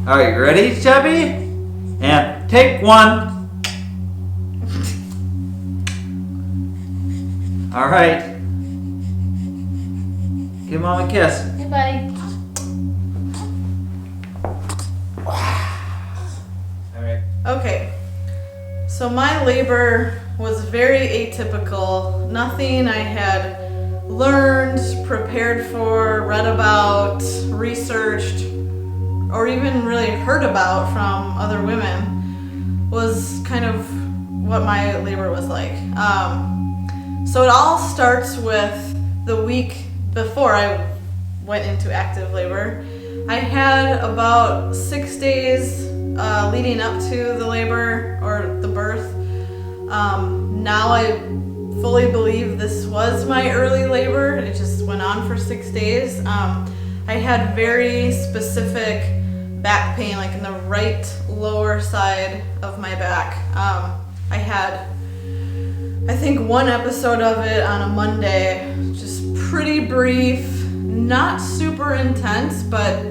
All right, you ready, Chappy? And take one. All right. Give Mom a kiss. Hey, buddy. All right. Okay, so my labor was very atypical. Nothing I had learned, prepared for, read about, researched, or even really heard about from other women was kind of what my labor was like. So it all starts with the week before I went into active labor. I had about 6 days leading up to the labor or the birth. Now I fully believe this was my early labor. It just went on for 6 days. I had very specific back pain, like in the right lower side of my back. I had, I think, one episode of it on a Monday, just pretty brief, not super intense, but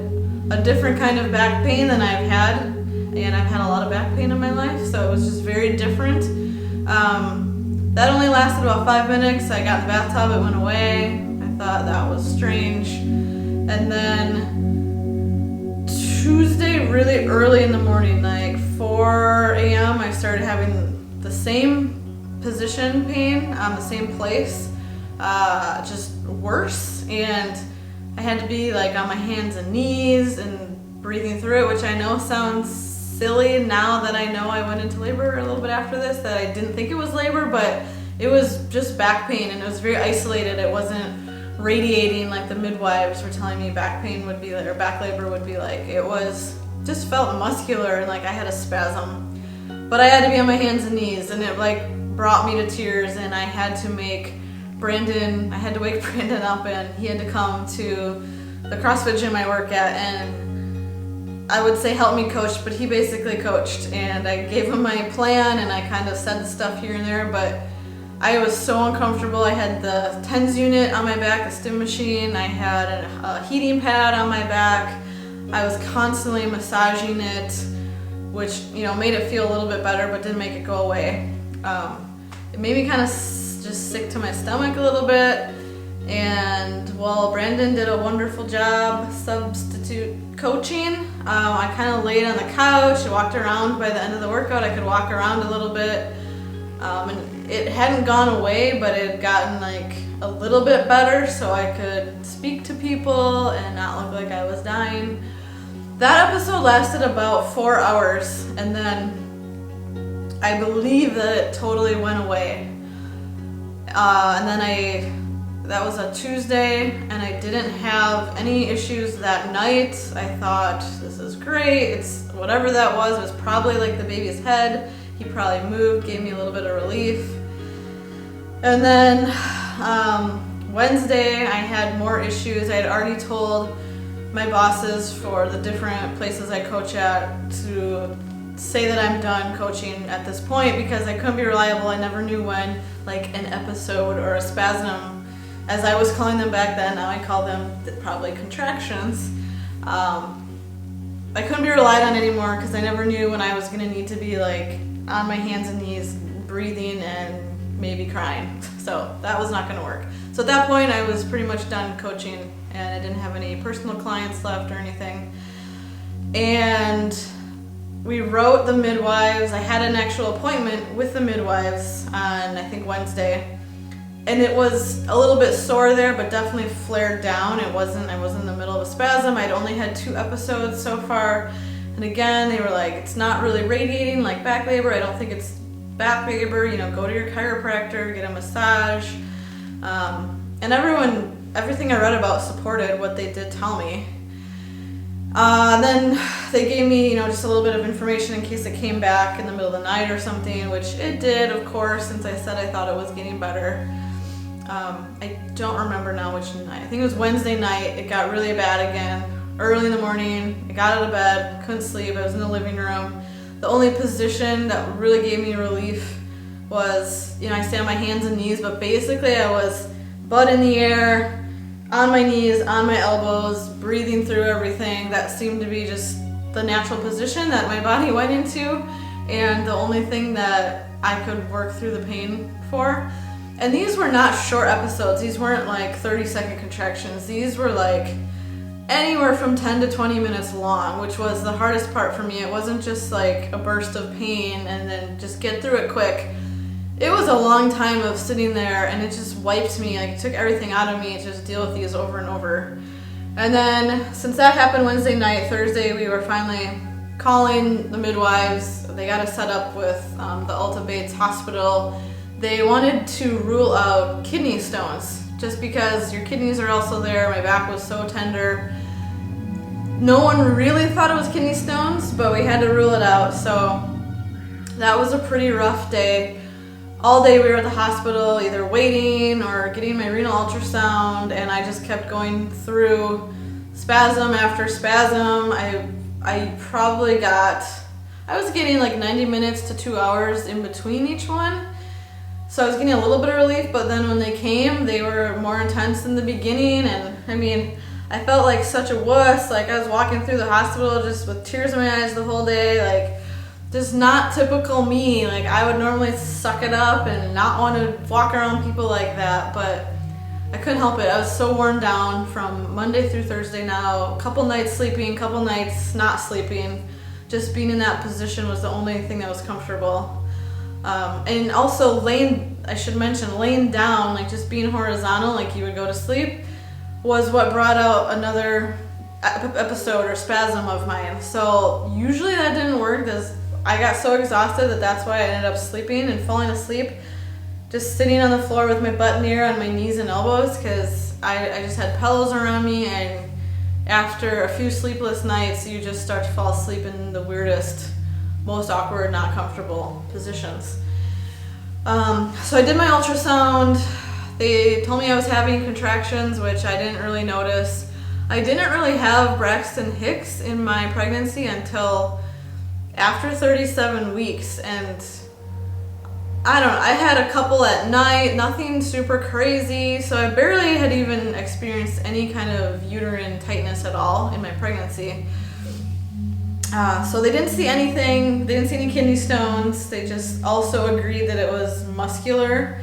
a different kind of back pain than I've had. And I've had a lot of back pain in my life, so it was just very different. That only lasted about 5 minutes. I got in the bathtub, it went away. I thought that was strange. And then Tuesday, really early in the morning, like 4 a.m., I started having the same position pain on the same place, just worse. And I had to be like on my hands and knees and breathing through it, which I know sounds silly now that I know I went into labor a little bit after this, that I didn't think it was labor, but it was just back pain, and it was very isolated. It wasn't radiating like the midwives were telling me back pain would be like, or back labor would be like. It was just felt muscular and like I had a spasm, but I had to be on my hands and knees, and it like brought me to tears. And I had to wake Brandon up, and he had to come to the CrossFit gym I work at, and I would say help me coach, but he basically coached, and I gave him my plan and I kind of said the stuff here and there, but I was so uncomfortable. I had the TENS unit on my back, the stim machine. I had a heating pad on my back. I was constantly massaging it, which, you know, made it feel a little bit better, but didn't make it go away. It made me kind of just sick to my stomach a little bit. And while Brandon did a wonderful job substitute coaching, I kind of laid on the couch. I walked around. By the end of the workout, I could walk around a little bit. And it hadn't gone away, but it had gotten like a little bit better, so I could speak to people and not look like I was dying. That episode lasted about 4 hours, and then I believe that it totally went away. And then that was a Tuesday, and I didn't have any issues that night. I thought, this is great. It's whatever that was. It was probably like the baby's head. He probably moved, gave me a little bit of relief. And then Wednesday, I had more issues. I had already told my bosses for the different places I coach at to say that I'm done coaching at this point because I couldn't be reliable. I never knew when, like, an episode or a spasm, as I was calling them back then, now I call them probably contractions. I couldn't be relied on anymore because I never knew when I was going to need to be like on my hands and knees, breathing and maybe crying. So that was not going to work. So at that point, I was pretty much done coaching, and I didn't have any personal clients left or anything. And we wrote the midwives. I had an actual appointment with the midwives on, I think, Wednesday. And it was a little bit sore there, but definitely flared down. I wasn't in the middle of a spasm. I'd only had 2 episodes so far. And again, they were like, it's not really radiating like back labor. I don't think it's back labor. You know, go to your chiropractor, get a massage. And everything I read about supported what they did tell me. Then they gave me, you know, just a little bit of information in case it came back in the middle of the night or something, which it did, of course, since I said I thought it was getting better. I don't remember now which night. I think it was Wednesday night. It got really bad again. Early in the morning, I got out of bed, couldn't sleep. I was in the living room. The only position that really gave me relief was, you know, I stay on my hands and knees, but basically I was butt in the air, on my knees, on my elbows, breathing through everything. That seemed to be just the natural position that my body went into, and the only thing that I could work through the pain for. And these were not short episodes. These weren't like 30-second contractions. These were like anywhere from 10 to 20 minutes long, which was the hardest part for me. It wasn't just like a burst of pain and then just get through it quick. It was a long time of sitting there, and it just wiped me. Like, it took everything out of me to just deal with these over and over. And then since that happened Wednesday night, Thursday we were finally calling the midwives. They got us set up with the Alta Bates Hospital. They wanted to rule out kidney stones just because your kidneys are also there. My back was so tender. No one really thought it was kidney stones, but we had to rule it out. So that was a pretty rough day. All day we were at the hospital either waiting or getting my renal ultrasound, and I just kept going through spasm after spasm. I was getting like 90 minutes to 2 hours in between each one. So I was getting a little bit of relief, but then when they came, they were more intense in the beginning. And I mean, I felt like such a wuss. Like, I was walking through the hospital just with tears in my eyes the whole day. Like, just not typical me. Like, I would normally suck it up and not want to walk around people like that, but I couldn't help it. I was so worn down from Monday through Thursday now. A couple nights sleeping, couple nights not sleeping. Just being in that position was the only thing that was comfortable. And also laying down, like just being horizontal, like you would go to sleep, was what brought out another episode or spasm of mine. So usually that didn't work. I got so exhausted that's why I ended up sleeping and falling asleep, just sitting on the floor with my butt near on my knees and elbows, because I just had pillows around me, and after a few sleepless nights, you just start to fall asleep in the weirdest, most awkward, not comfortable positions. So I did my ultrasound. They told me I was having contractions, which I didn't really notice. I didn't really have Braxton Hicks in my pregnancy until after 37 weeks, and I don't know, I had a couple at night, nothing super crazy, so I barely had even experienced any kind of uterine tightness at all in my pregnancy. So they didn't see anything, they didn't see any kidney stones. They just also agreed that it was muscular.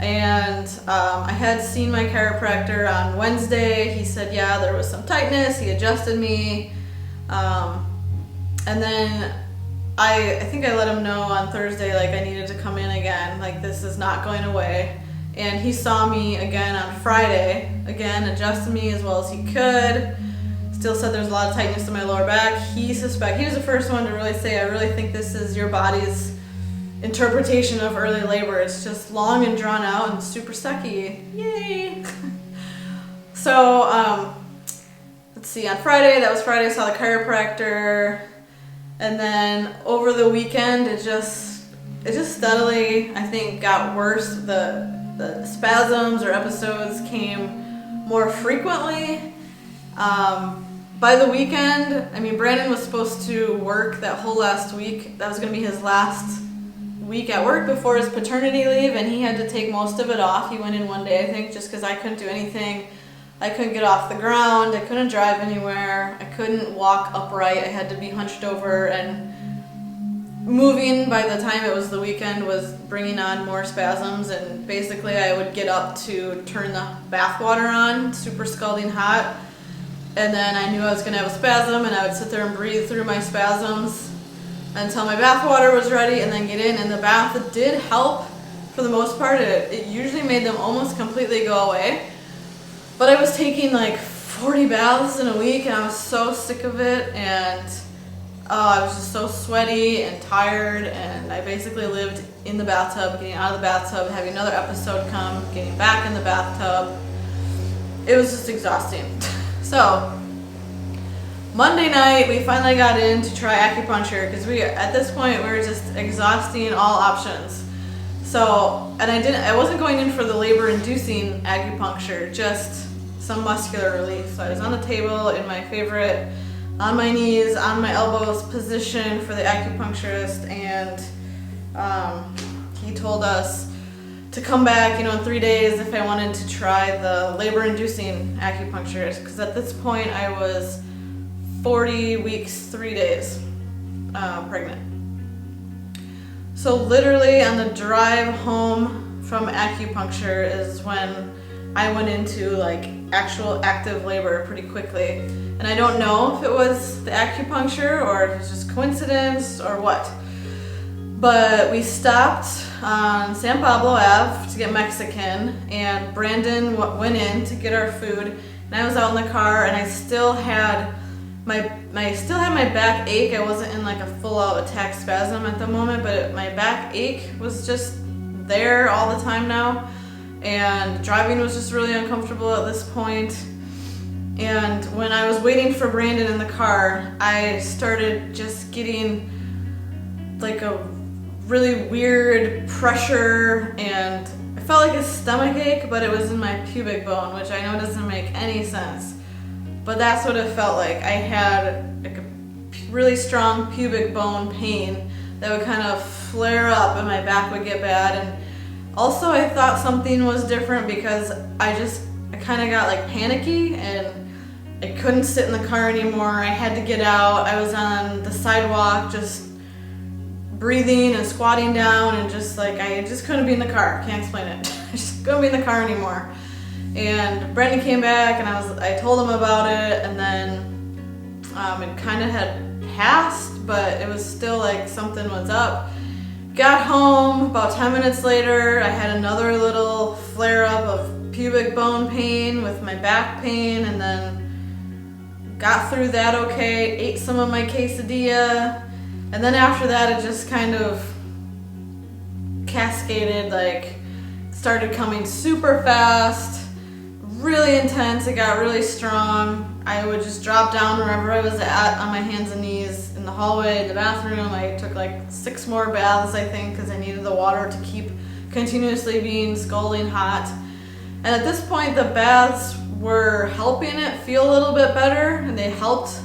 And I had seen my chiropractor on Wednesday. He said, yeah, there was some tightness. He adjusted me. And then I think I let him know on Thursday, like, I needed to come in again. Like, this is not going away. And he saw me again on Friday. Again, adjusted me as well as he could. Still said there's a lot of tightness in my lower back. He was the first one to really say, I really think this is your body's interpretation of early labor. It's just long and drawn out and super sucky. Yay! So, let's see, on Friday, I saw the chiropractor. And then over the weekend, it just steadily, I think, got worse. The spasms or episodes came more frequently. By the weekend, I mean, Brandon was supposed to work that whole last week. That was going to be his last week at work before his paternity leave, and he had to take most of it off. He went in one day, I think, just because I couldn't do anything. I couldn't get off the ground. I couldn't drive anywhere. I couldn't walk upright. I had to be hunched over, and moving by the time it was the weekend was bringing on more spasms, and basically I would get up to turn the bath water on, super scalding hot, and then I knew I was going to have a spasm, and I would sit there and breathe through my spasms until my bath water was ready, and then get in. And the bath did help for the most part. It usually made them almost completely go away. But I was taking like 40 baths in a week, and I was so sick of it, and I was just so sweaty and tired, and I basically lived in the bathtub, getting out of the bathtub, having another episode come, getting back in the bathtub. It was just exhausting. So, Monday night, we finally got in to try acupuncture, because at this point, we were just exhausting all options. So, and I wasn't going in for the labor-inducing acupuncture, just some muscular relief. So I was on the table in my favorite, on my knees, on my elbows position for the acupuncturist, and he told us to come back, in 3 days if I wanted to try the labor-inducing acupuncturist, because at this point I was 40 weeks, 3 days pregnant. So literally on the drive home from acupuncture is when I went into like actual active labor pretty quickly. And I don't know if it was the acupuncture or if it was just coincidence or what. But we stopped on San Pablo Ave to get Mexican, and Brandon went in to get our food, and I was out in the car, and I still had my back ache. I wasn't in like a full-out attack spasm at the moment, but my back ache was just there all the time now, and driving was just really uncomfortable at this point. And when I was waiting for Brandon in the car, I started just getting like a really weird pressure, and I felt like a stomach ache, but it was in my pubic bone, which I know doesn't make any sense. But that's what it felt like. I had like a really strong pubic bone pain that would kind of flare up and my back would get bad. And also I thought something was different because I kind of got like panicky and I couldn't sit in the car anymore. I had to get out. I was on the sidewalk just breathing and squatting down and just like I just couldn't be in the car. Can't explain it. I just couldn't be in the car anymore. And Brendan came back and I told him about it, and then it kind of had passed, but it was still like something was up. Got home, about 10 minutes later, I had another little flare up of pubic bone pain with my back pain, and then got through that okay, ate some of my quesadilla, and then after that it just kind of cascaded, like started coming super fast, really intense. It got really strong. I would just drop down wherever I was at on my hands and knees in the hallway, in the bathroom. I took like 6 more baths, I think, because I needed the water to keep continuously being scalding hot. And at this point, the baths were helping it feel a little bit better, and they helped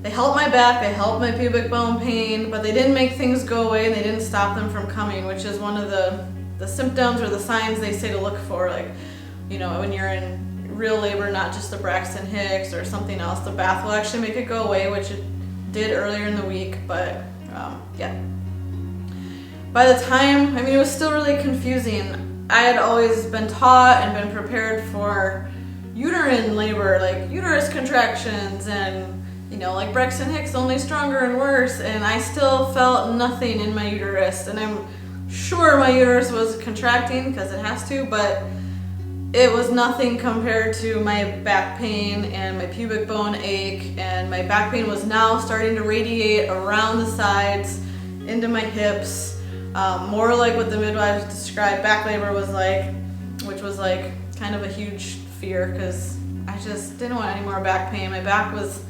my back, they helped my pubic bone pain, but they didn't make things go away, and they didn't stop them from coming, which is one of the symptoms or the signs they say to look for. Like, you know, when you're in real labor, not just the Braxton Hicks or something else, the bath will actually make it go away, which it did earlier in the week. But yeah. By the time, I mean, it was still really confusing. I had always been taught and been prepared for uterine labor, like uterus contractions, and you know, like Braxton Hicks, only stronger and worse, and I still felt nothing in my uterus, and I'm sure my uterus was contracting because it has to, but it was nothing compared to my back pain and my pubic bone ache, and my back pain was now starting to radiate around the sides into my hips, more like what the midwives described back labor was like, which was like kind of a huge fear because I just didn't want any more back pain. My back was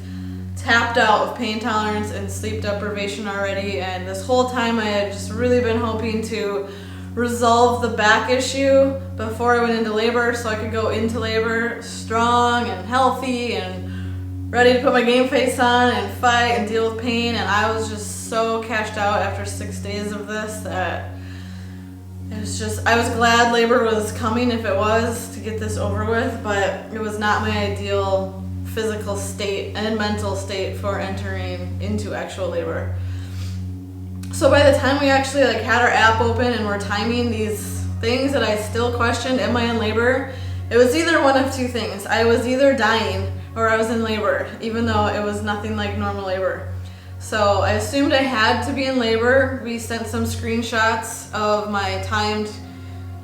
tapped out with pain tolerance and sleep deprivation already, and this whole time I had just really been hoping to resolve the back issue before I went into labor so I could go into labor strong and healthy and ready to put my game face on and fight and deal with pain. And I was just so cashed out after 6 days of this that it was just, I was glad labor was coming if it was, to get this over with, but it was not my ideal physical state and mental state for entering into actual labor. So by the time we actually like had our app open and were timing these things that I still questioned, am I in labor? It was either one of two things. I was either dying or I was in labor, even though it was nothing like normal labor. So I assumed I had to be in labor. We sent some screenshots of my timed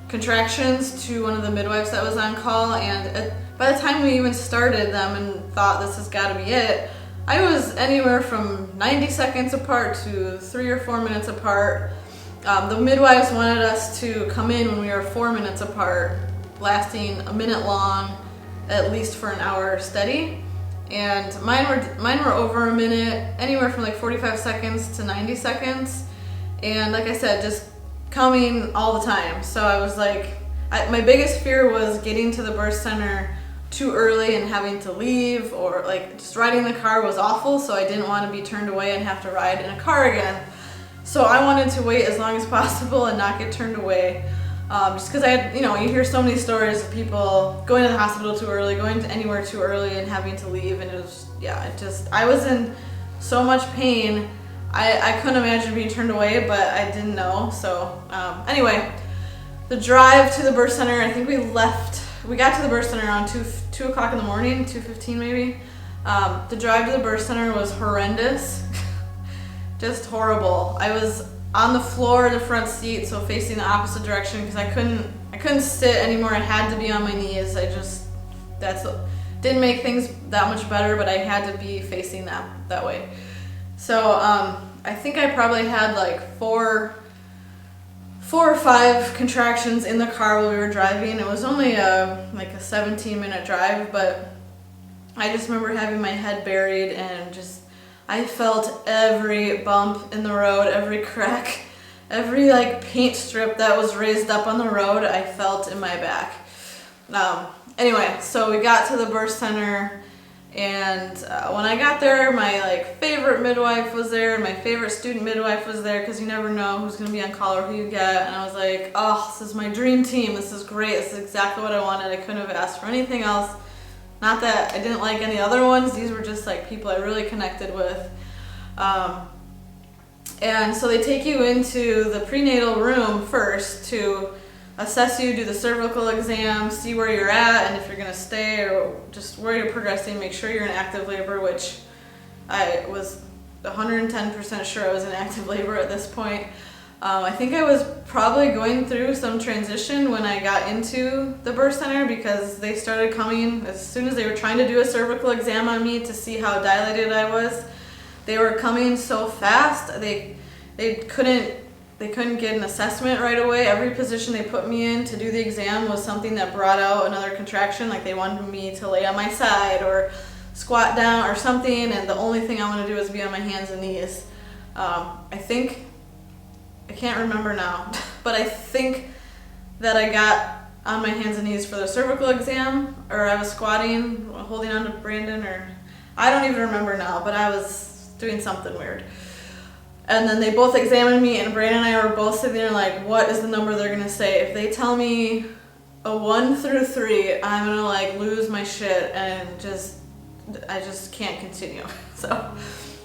contractions to one of the midwives that was on call, and by the time we even started them and thought this has got to be it, I was anywhere from 90 seconds apart to 3 or 4 minutes apart. The midwives wanted us to come in when we were 4 minutes apart, lasting a minute long, at least for an hour steady. And mine were over a minute, anywhere from like 45 seconds to 90 seconds. And like I said, just coming all the time. So I was like, my biggest fear was getting to the birth center too early and having to leave, or like just riding the car was awful, so I didn't want to be turned away and have to ride in a car again. So I wanted to wait as long as possible and not get turned away. Just because I had, you hear so many stories of people going to the hospital too early, going to anywhere too early and having to leave. And it was, I was in so much pain. I couldn't imagine being turned away, but I didn't know. So anyway, the drive to the birth center, I think we got to the birth center around 2 o'clock in the morning, 2:15 maybe. The drive to the birth center was horrendous. Just horrible. I was on the floor in the front seat, so facing the opposite direction, because I couldn't sit anymore. I had to be on my knees. Didn't make things that much better, but I had to be facing that way. So I think I probably had like four or five contractions in the car while we were driving. It was only like a 17-minute drive, but I just remember having my head buried and I felt every bump in the road, every crack, every like paint strip that was raised up on the road, I felt in my back. Anyway, so we got to the birth center, and when I got there, my favorite midwife was there, and my favorite student midwife was there, because you never know who's going to be on call or who you get. And I was like, oh, this is my dream team. This is great. This is exactly what I wanted. I couldn't have asked for anything else. Not that I didn't like any other ones. These were just people I really connected with. And so they take you into the prenatal room first to assess you, do the cervical exam, see where you're at, and if you're going to stay or just where you're progressing, make sure you're in active labor, which I was 110% sure I was in active labor at this point. I think I was probably going through some transition when I got into the birth center, because they started coming as soon as they were trying to do a cervical exam on me to see how dilated I was. They were coming so fast, they couldn't get an assessment right away. Every position they put me in to do the exam was something that brought out another contraction, like they wanted me to lay on my side or squat down or something, and the only thing I want to do is be on my hands and knees. I can't remember now, but I think that I got on my hands and knees for the cervical exam, or I was squatting, holding on to Brandon, or I don't even remember now, but I was doing something weird. And then they both examined me, and Brandon and I were both sitting there like, what is the number they're going to say? If they tell me a 1 through 3, I'm going to lose my shit and I just can't continue. So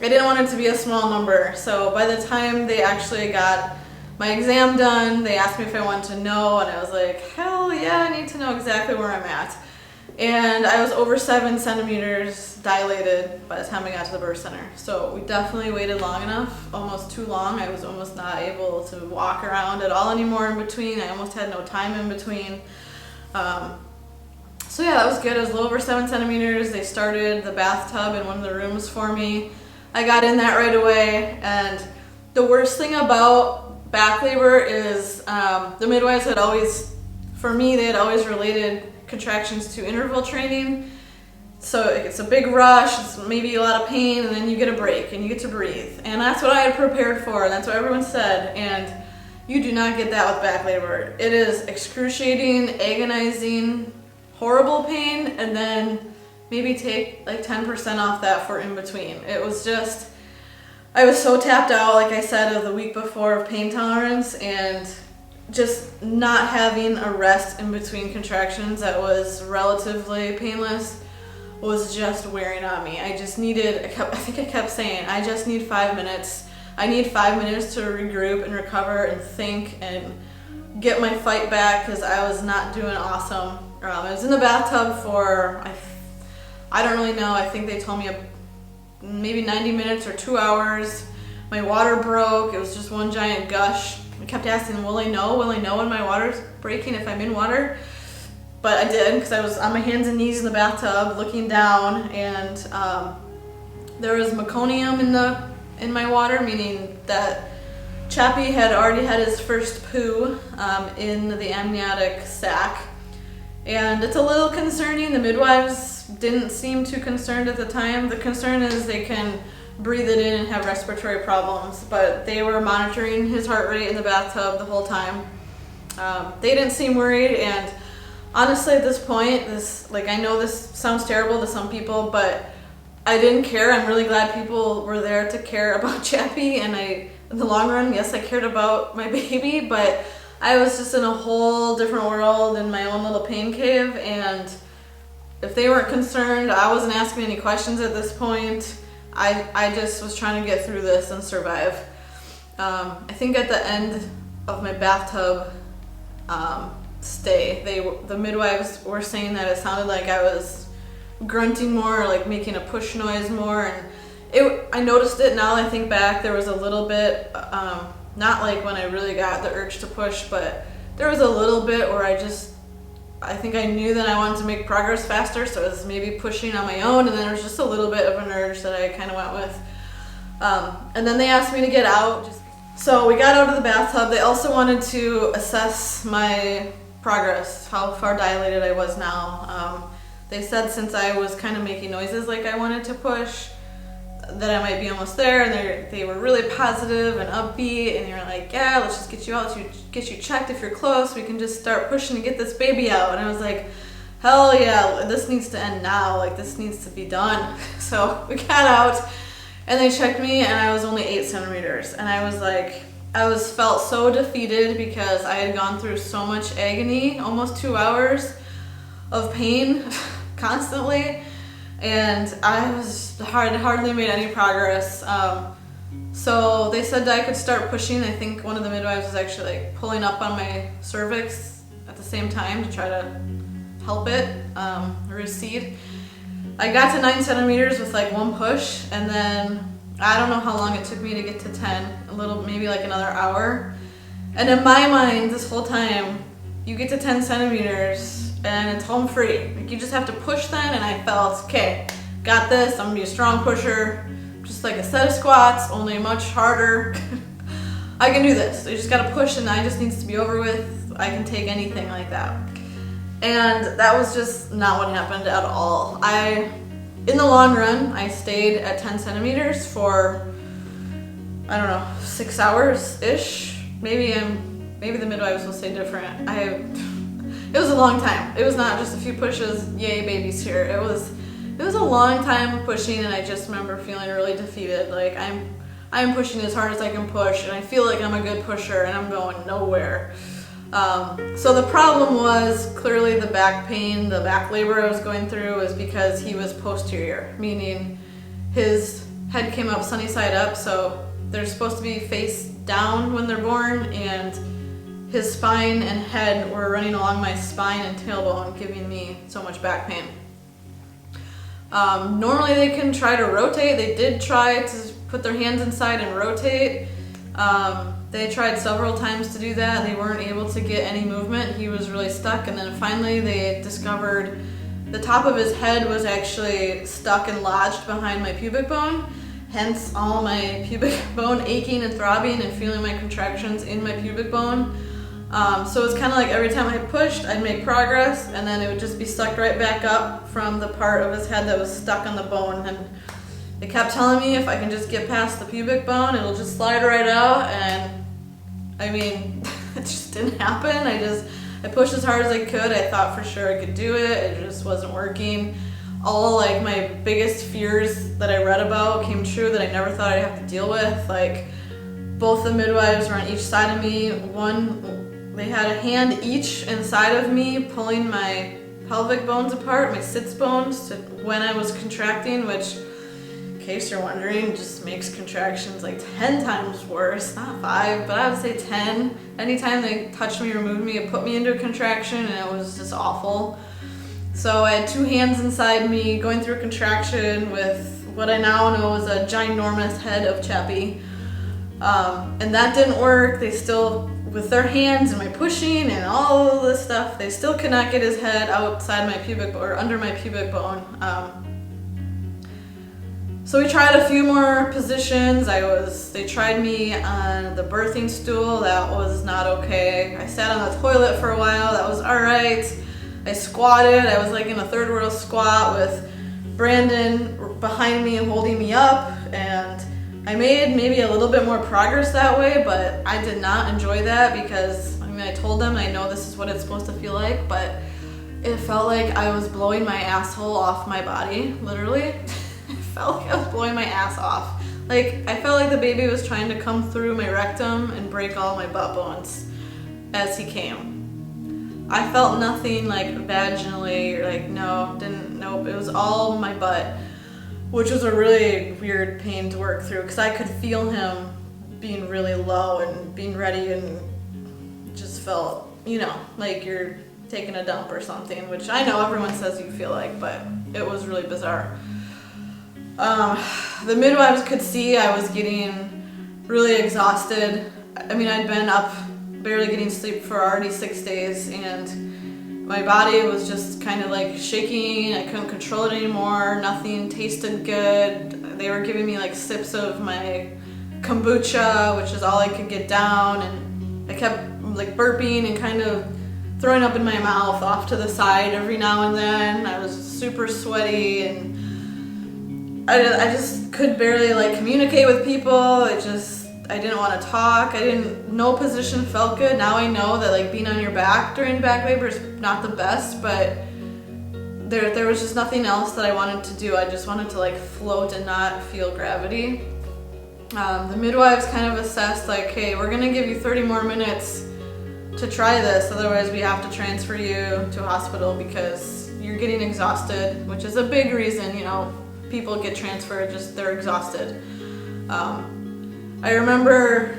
I didn't want it to be a small number. So by the time they actually got my exam done, they asked me if I wanted to know, and I was like, hell yeah, I need to know exactly where I'm at. And I was over 7 centimeters dilated by the time I got to the birth center. So we definitely waited long enough, almost too long. I was almost not able to walk around at all anymore in between. I almost had no time in between. So yeah, that was good. It was a little over 7 centimeters. They started the bathtub in one of the rooms for me. I got in that right away, and the worst thing about back labor is the midwives had always, for me, they had always related contractions to interval training. So it's a big rush, it's maybe a lot of pain, and then you get a break and you get to breathe. And that's what I had prepared for, and that's what everyone said. And you do not get that with back labor. It is excruciating, agonizing, horrible pain, and then maybe take 10% off that for in between. It was just, I was so tapped out, like I said, of the week before of pain tolerance, and just not having a rest in between contractions that was relatively painless was just wearing on me. I think I kept saying, I just need 5 minutes. I need 5 minutes to regroup and recover and think and get my fight back, because I was not doing awesome. I was in the bathtub for, I don't really know, I think they told me maybe 90 minutes or 2 hours. My water broke. It was just one giant gush. I kept asking, will I know? Will I know when my water's breaking if I'm in water? But I did, because I was on my hands and knees in the bathtub looking down, and there was meconium in my water, meaning that Chappy had already had his first poo in the amniotic sac. And it's a little concerning. The midwives didn't seem too concerned at the time. The concern is they can breathe it in and have respiratory problems, but they were monitoring his heart rate in the bathtub the whole time. They didn't seem worried, and honestly at this point, I know this sounds terrible to some people, but I didn't care. I'm really glad people were there to care about Chappy, and in the long run, yes, I cared about my baby, but I was just in a whole different world in my own little pain cave, and if they weren't concerned, I wasn't asking any questions at this point. I just was trying to get through this and survive. I think at the end of my bathtub stay, the midwives were saying that it sounded like I was grunting more, like making a push noise more, and I noticed it now I think back. There was a little bit, not like when I really got the urge to push, but there was a little bit where I think I knew that I wanted to make progress faster, so I was maybe pushing on my own, and then there was just a little bit of an urge that I kind of went with. And then they asked me to get out. So we got out of the bathtub. They also wanted to assess my progress, how far dilated I was now. They said since I was kind of making noises like I wanted to push, that I might be almost there, and they were really positive and upbeat, and they were like, yeah, let's just get you out, get you checked. If you're close, we can just start pushing to get this baby out. And I was like, hell yeah, this needs to end now, like this needs to be done. So we got out, and they checked me, and I was only 8 centimeters, and I was like, felt so defeated because I had gone through so much agony, almost 2 hours of pain constantly, and I hardly made any progress. So they said that I could start pushing. I think one of the midwives was actually like pulling up on my cervix at the same time to try to help it recede. I got to 9 centimeters with like one push, and then I don't know how long it took me to get to 10, maybe like another hour. And in my mind this whole time, you get to 10 centimeters and it's home free. Like you just have to push then, and I felt, okay, got this, I'm gonna be a strong pusher. Just like a set of squats, only much harder. I can do this. You just gotta push, and I just needs to be over with. I can take anything like that. And that was just not what happened at all. In the long run, I stayed at 10 centimeters for, I don't know, 6 hours-ish. Maybe the midwives will say different. It was a long time. It was not just a few pushes, yay babies here. It was a long time of pushing, and I just remember feeling really defeated. Like I'm pushing as hard as I can push, and I feel like I'm a good pusher, and I'm going nowhere. So the problem was clearly the back pain, the back labor I was going through was because he was posterior, meaning his head came up sunny side up, so they're supposed to be face down when they're born, and his spine and head were running along my spine and tailbone, giving me so much back pain. Normally they can try to rotate. They did try to put their hands inside and rotate. They tried several times to do that. They weren't able to get any movement. He was really stuck, and then finally they discovered the top of his head was actually stuck and lodged behind my pubic bone, hence all my pubic bone aching and throbbing and feeling my contractions in my pubic bone. So it's kind of like every time I pushed, I'd make progress, and then it would just be sucked right back up from the part of his head that was stuck on the bone. And they kept telling me if I can just get past the pubic bone, it'll just slide right out. And I mean, it just didn't happen. I pushed as hard as I could. I thought for sure I could do it. It just wasn't working. All like my biggest fears that I read about came true that I never thought I'd have to deal with. Like both the midwives were on each side of me. They had a hand each inside of me pulling my pelvic bones apart, my sits bones, to when I was contracting, which, in case you're wondering, just makes contractions like 10 times worse. Not 5, but I would say 10. Anytime they touched me or moved me, it put me into a contraction, and it was just awful. So I had 2 hands inside me going through a contraction with what I now know is a ginormous head of Chappy. And that didn't work. They still, with their hands and my pushing and all of this stuff, they still could not get his head outside my pubic or under my pubic bone. So we tried a few more positions. They tried me on the birthing stool. That was not okay. I sat on the toilet for a while. That was all right. I squatted. I was like in a third world squat with Brandon behind me and holding me up, and I made maybe a little bit more progress that way, but I did not enjoy that because, I mean, I told them I know this is what it's supposed to feel like, but it felt like I was blowing my asshole off my body, literally. It felt like I was blowing my ass off. Like, I felt like the baby was trying to come through my rectum and break all my butt bones. as he came. I felt nothing like vaginally or like nope. It was all my butt, which was a really weird pain to work through because I could feel him being really low and being ready, and just felt, like you're taking a dump or something, which I know everyone says you feel like, but it was really bizarre. The midwives could see I was getting really exhausted. I mean, I'd been up barely getting sleep for already 6 days, and my body was just kind of like shaking. I couldn't control it anymore. Nothing tasted good. They were giving me like sips of my kombucha, which is all I could get down, and I kept like burping and kind of throwing up in my mouth off to the side every now and then. I was super sweaty, and I just could barely like communicate with people. I didn't want to talk. No position felt good. Now I know that like being on your back during back labor is not the best, but there was just nothing else that I wanted to do. I just wanted to like float and not feel gravity. The midwives kind of assessed like, hey, we're gonna give you 30 more minutes to try this, otherwise we have to transfer you to a hospital because you're getting exhausted, which is a big reason, people get transferred, just they're exhausted. I remember,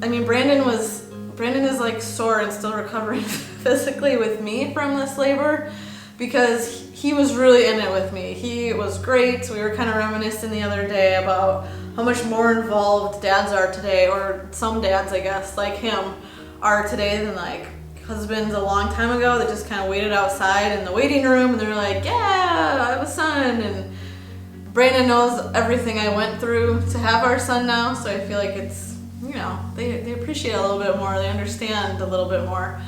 Brandon is like sore and still recovering physically with me from this labor because he was really in it with me. He was great. We were kind of reminiscing the other day about how much more involved dads are today, or some dads, I guess, like him, are today than like husbands a long time ago that just kind of waited outside in the waiting room and they're like, yeah, I have a son. And Brandon knows everything I went through to have our son now, so I feel like it's, they appreciate it a little bit more, they understand a little bit more.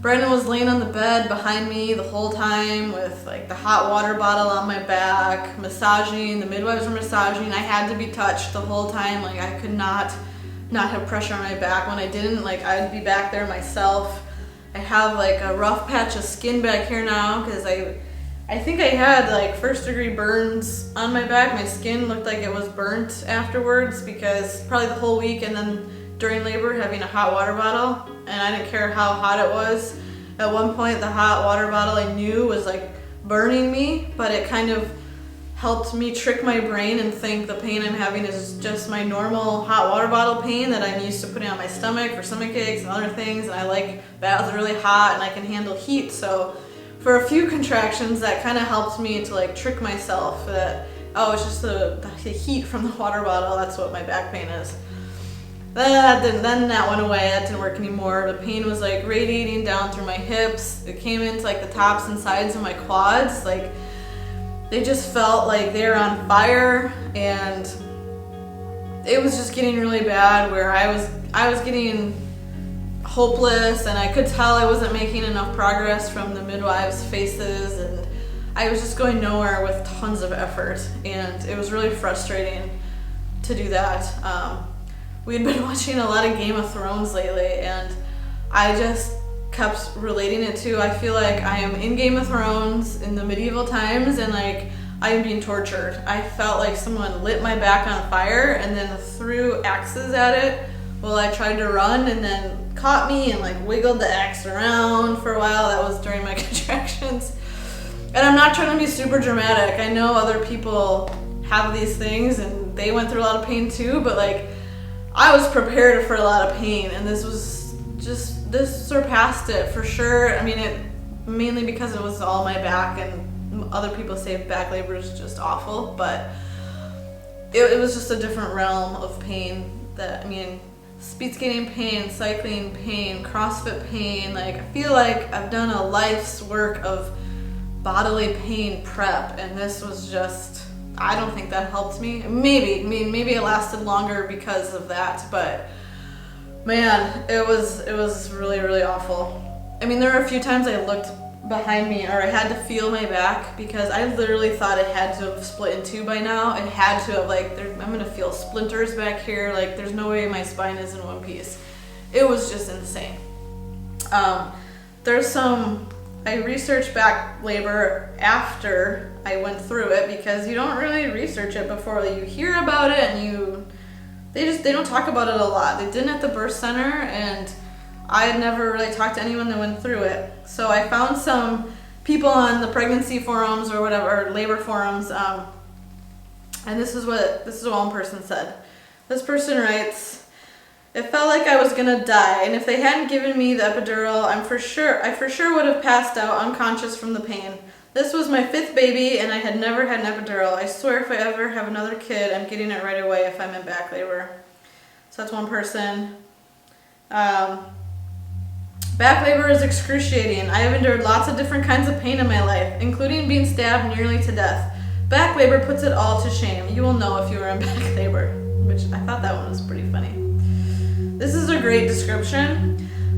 Brandon was laying on the bed behind me the whole time with like the hot water bottle on my back, massaging, the midwives were massaging, I had to be touched the whole time, like I could not have pressure on my back. When I didn't, like I'd be back there myself. I have like a rough patch of skin back here now because I think I had like 1st-degree burns on my back. My skin looked like it was burnt afterwards because probably the whole week and then during labor having a hot water bottle, and I didn't care how hot it was. At one point the hot water bottle I knew was like burning me, but it kind of helped me trick my brain and think the pain I'm having is just my normal hot water bottle pain that I'm used to putting on my stomach for stomach aches and other things, and I like baths really hot and I can handle heat. So for a few contractions that kind of helped me to like trick myself that, oh, it's just the heat from the water bottle, that's what my back pain is. Then that went away, that didn't work anymore. The pain was like radiating down through my hips. It came into like the tops and sides of my quads. Like they just felt like they were on fire, and it was just getting really bad where I was getting hopeless, and I could tell I wasn't making enough progress from the midwives' faces, and I was just going nowhere with tons of effort, and it was really frustrating to do that. We had been watching a lot of Game of Thrones lately, and I just kept relating it to, I feel like I am in Game of Thrones in the medieval times, and like I am being tortured. I felt like someone lit my back on fire and then threw axes at it while I tried to run, and then caught me and like wiggled the axe around for a while. That was during my contractions. And I'm not trying to be super dramatic. I know other people have these things and they went through a lot of pain too, but like I was prepared for a lot of pain, and this surpassed it for sure. It mainly because it was all my back, and other people say back labor is just awful, but it was just a different realm of pain speed skating pain, cycling pain, CrossFit pain. Like I feel like I've done a life's work of bodily pain prep, and this was just, I don't think that helped me. Maybe it lasted longer because of that, but man, it was really, really awful. There were a few times I looked behind me, or I had to feel my back, because I literally thought it had to have split in two by now. It had to have, I'm gonna feel splinters back here. Like there's no way my spine is in one piece. It was just insane. I researched back labor after I went through it, because you don't really research it before. You hear about it and they don't talk about it a lot. They didn't at the birth center, and I had never really talked to anyone that went through it. So I found some people on the pregnancy forums or whatever, or labor forums, and this is what one person said. This person writes, "It felt like I was gonna die, and if they hadn't given me the epidural, I for sure would have passed out unconscious from the pain. This was my 5th baby, and I had never had an epidural. I swear if I ever have another kid, I'm getting it right away if I'm in back labor." So that's one person. Back labor is excruciating. I have endured lots of different kinds of pain in my life, including being stabbed nearly to death. Back labor puts it all to shame. You will know if you are in back labor, which I thought that one was pretty funny. This is a great description.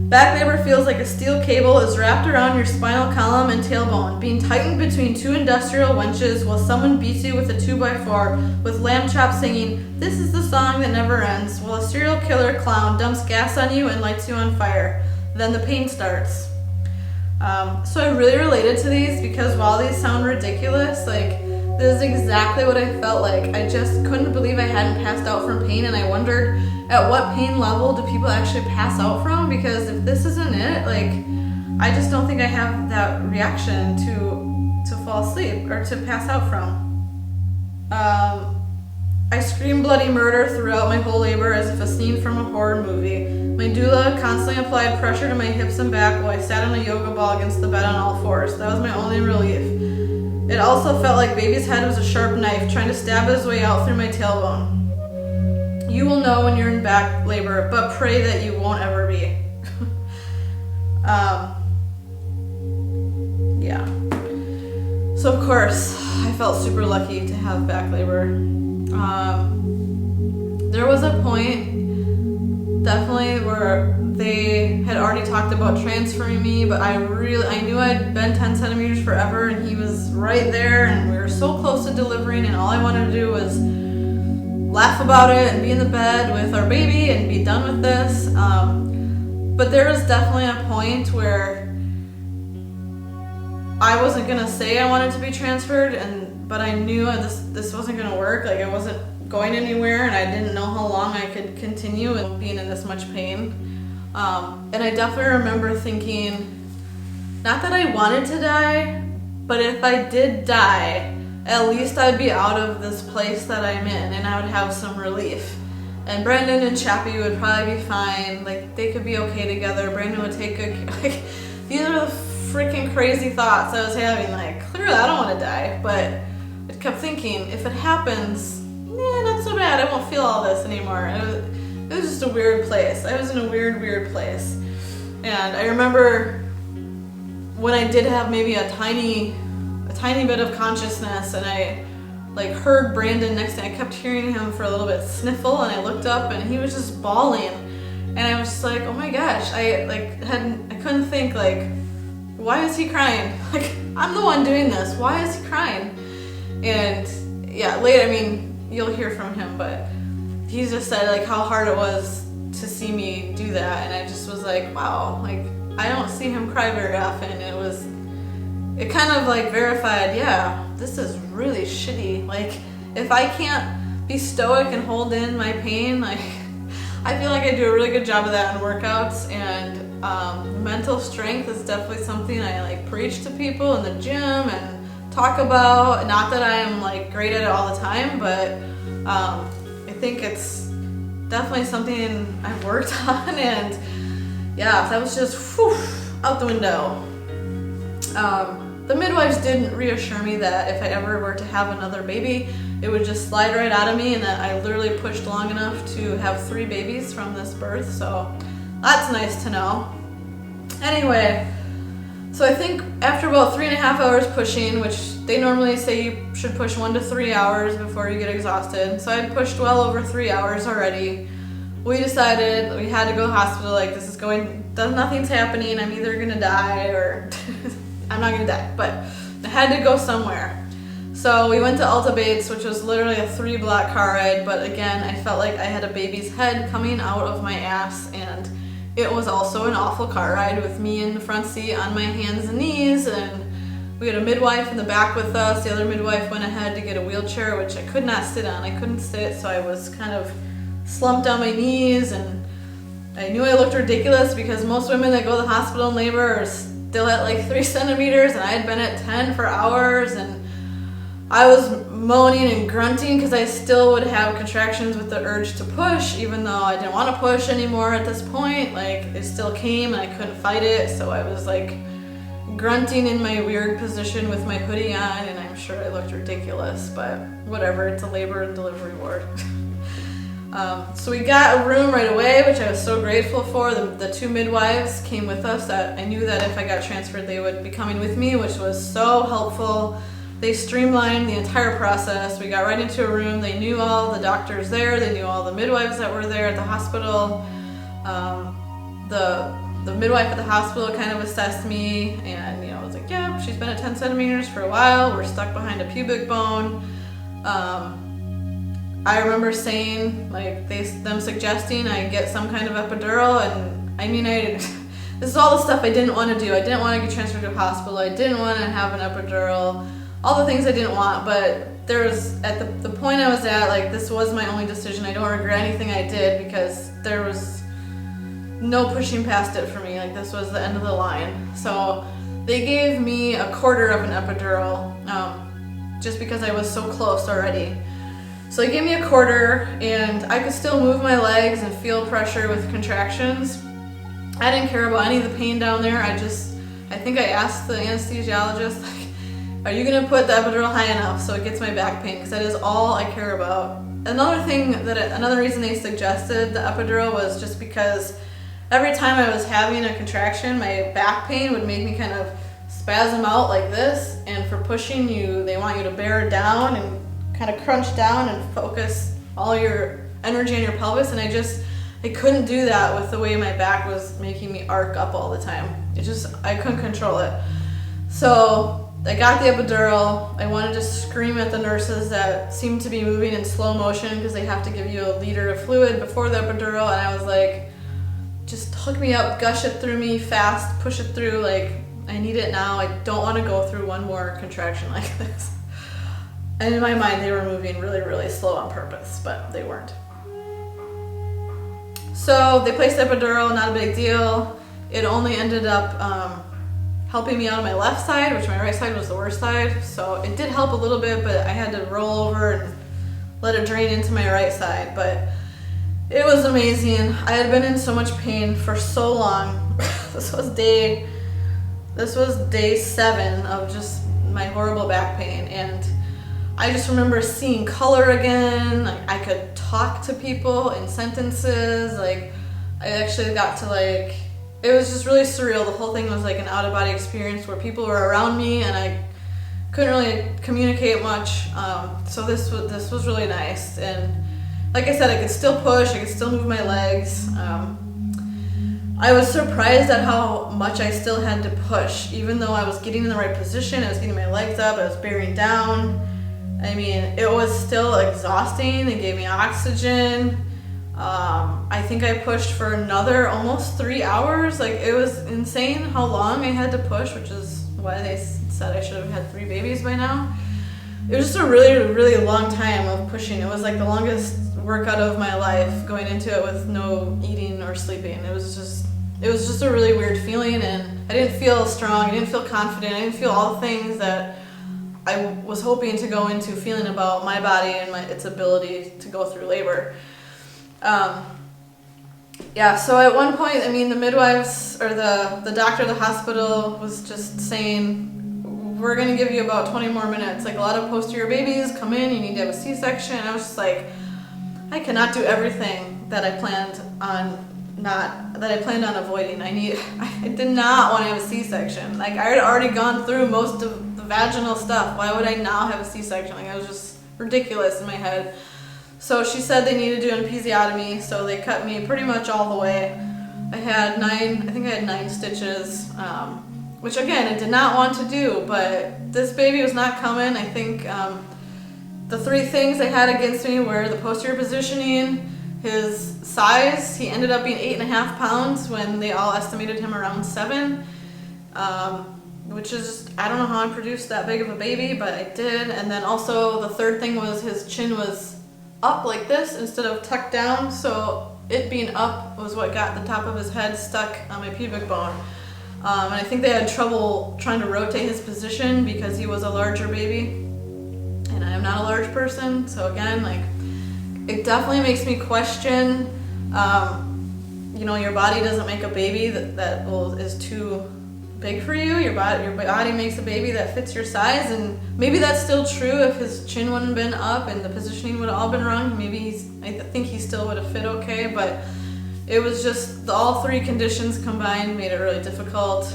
Back labor feels like a steel cable is wrapped around your spinal column and tailbone, being tightened between 2 industrial winches while someone beats you with a 2x4 with lamb chops singing, "This is the song that never ends," while a serial killer clown dumps gas on you and lights you on fire. Then the pain starts. So I really related to these because while these sound ridiculous, like, this is exactly what I felt like. I just couldn't believe I hadn't passed out from pain, and I wondered at what pain level do people actually pass out from, because if this isn't it, like, I just don't think I have that reaction to fall asleep or to pass out from. I screamed bloody murder throughout my whole labor as if a scene from a horror movie. My doula constantly applied pressure to my hips and back while I sat on a yoga ball against the bed on all fours. That was my only relief. It also felt like baby's head was a sharp knife trying to stab its way out through my tailbone. You will know when you're in back labor, but pray that you won't ever be. Yeah. So of course, I felt super lucky to have back labor. There was a point, definitely, where they had already talked about transferring me, but I knew I'd been 10 centimeters forever, and he was right there, and we were so close to delivering, and all I wanted to do was laugh about it and be in the bed with our baby and be done with this. But there was definitely a point where I wasn't gonna say I wanted to be transferred, but I knew this wasn't gonna work. Like, I wasn't going anywhere, and I didn't know how long I could continue with being in this much pain. And I definitely remember thinking, not that I wanted to die, but if I did die, at least I'd be out of this place that I'm in, and I would have some relief. And Brandon and Chappy would probably be fine. Like, they could be okay together. Brandon would take good care. Like, these are the freaking crazy thoughts I was having. Like, clearly I don't want to die, but I kept thinking, if it happens, not so bad. I won't feel all this anymore. It was just a weird place. I was in a weird place. And I remember when I did have maybe a tiny bit of consciousness, and I like heard Brandon next to me. I kept hearing him for a little bit sniffle, and I looked up and he was just bawling. And I was just like, oh my gosh, I couldn't think, like, why is he crying? Like, I'm the one doing this. Why is he crying? And yeah, later, I mean, you'll hear from him, but he just said like how hard it was to see me do that, and I just was like, wow, like, I don't see him cry very often. It kind of like verified, yeah, this is really shitty. Like, if I can't be stoic and hold in my pain, like, I feel like I do a really good job of that in workouts, and mental strength is definitely something I like preach to people in the gym and talk about. Not that I'm like great at it all the time, but I think it's definitely something I've worked on, and yeah, that was just out the window. The midwives didn't reassure me that if I ever were to have another baby, it would just slide right out of me, and that I literally pushed long enough to have 3 babies from this birth, so that's nice to know. Anyway, so I think after about 3.5 hours pushing, which they normally say you should push 1 to 3 hours before you get exhausted, so I'd pushed well over 3 hours already. We decided we had to go to the hospital. Like, nothing's happening. I'm either gonna die or I'm not gonna die, but I had to go somewhere. So we went to Alta Bates, which was literally a 3-block car ride, but again, I felt like I had a baby's head coming out of my ass, and it was also an awful car ride with me in the front seat on my hands and knees, and we had a midwife in the back with us. The other midwife went ahead to get a wheelchair, which I could not sit on. I couldn't sit, so I was kind of slumped on my knees, and I knew I looked ridiculous because most women that go to the hospital in labor are still at like 3 centimeters, and I had been at 10 for hours, and I was moaning and grunting because I still would have contractions with the urge to push, even though I didn't want to push anymore at this point. Like, it still came and I couldn't fight it, so I was like grunting in my weird position with my hoodie on, and I'm sure I looked ridiculous, but whatever, it's a labor and delivery ward. So we got a room right away, which I was so grateful for. The 2 midwives came with us. That I knew that if I got transferred, they would be coming with me, which was so helpful. They streamlined the entire process. We got right into a room. They knew all the doctors there. They knew all the midwives that were there at the hospital. The midwife at the hospital kind of assessed me, and was like, yeah, she's been at 10 centimeters for a while. We're stuck behind a pubic bone. I remember saying, like, them suggesting I get some kind of epidural, and I mean, this is all the stuff I didn't want to do. I didn't want to get transferred to a hospital. I didn't want to have an epidural. All the things I didn't want, but there was, at the point I was at, like, this was my only decision. I don't regret anything I did because there was no pushing past it for me. Like, this was the end of the line. So they gave me a quarter of an epidural, just because I was so close already. So they gave me a quarter, and I could still move my legs and feel pressure with contractions. I didn't care about any of the pain down there. I think I asked the anesthesiologist, like, are you gonna put the epidural high enough so it gets my back pain? Because that is all I care about. Another reason they suggested the epidural was just because every time I was having a contraction, my back pain would make me kind of spasm out like this. And for pushing they want you to bear down and kind of crunch down and focus all your energy on your pelvis, and I couldn't do that with the way my back was making me arc up all the time. I couldn't control it. So I got the epidural. I wanted to scream at the nurses that seemed to be moving in slow motion because they have to give you a liter of fluid before the epidural, and I was like, just hook me up, gush it through me fast, push it through, like, I need it now. I don't want to go through one more contraction like this. And in my mind, they were moving really, really slow on purpose, but they weren't. So they placed the epidural, not a big deal. It only ended up helping me out on my left side, which my right side was the worst side. So it did help a little bit, but I had to roll over and let it drain into my right side. But it was amazing. I had been in so much pain for so long. This was day 7 of just my horrible back pain, and I just remember seeing color again. Like, I could talk to people in sentences. Like, I actually got to, like, it was just really surreal. The whole thing was like an out-of-body experience where people were around me and I couldn't really communicate much. So this was really nice. And like I said, I could still push. I could still move my legs. I was surprised at how much I still had to push, even though I was getting in the right position. I was getting my legs up. I was bearing down. I mean, it was still exhausting. They gave me oxygen. I think I pushed for another almost 3 hours. Like, it was insane how long I had to push, which is why they said I should have had 3 babies by now. It was just a really, really long time of pushing. It was like the longest workout of my life, going into it with no eating or sleeping. It was just a really weird feeling, and I didn't feel strong. I didn't feel confident. I didn't feel all the things that I was hoping to go into feeling about my body and its ability to go through labor. So at one point, I mean, the midwives or the doctor at the hospital was just saying, we're going to give you about 20 more minutes. Like, a lot of posterior babies come in, you need to have a C-section. And I was just like, I cannot do everything that I planned on avoiding. I did not want to have a C-section. Like, I had already gone through most of the vaginal stuff. Why would I now have a C-section? Like, it was just ridiculous in my head. So she said they needed to do an episiotomy, so they cut me pretty much all the way. I had 9 stitches, which again, I did not want to do, but this baby was not coming. I think the 3 things they had against me were the posterior positioning, his size. He ended up being 8.5 pounds when they all estimated him around 7, which is, I don't know how I produced that big of a baby, but I did. And then also the 3rd thing was his chin was up like this instead of tucked down, so it being up was what got the top of his head stuck on my pubic bone. And I think they had trouble trying to rotate his position because he was a larger baby. And I am not a large person. So again, like, it definitely makes me question, you know, your body doesn't make a baby that is too big for you. Your body makes a baby that fits your size, and maybe that's still true if his chin wouldn't have been up and the positioning would have all been wrong. Maybe I think he still would have fit okay, but it was just all three conditions combined made it really difficult.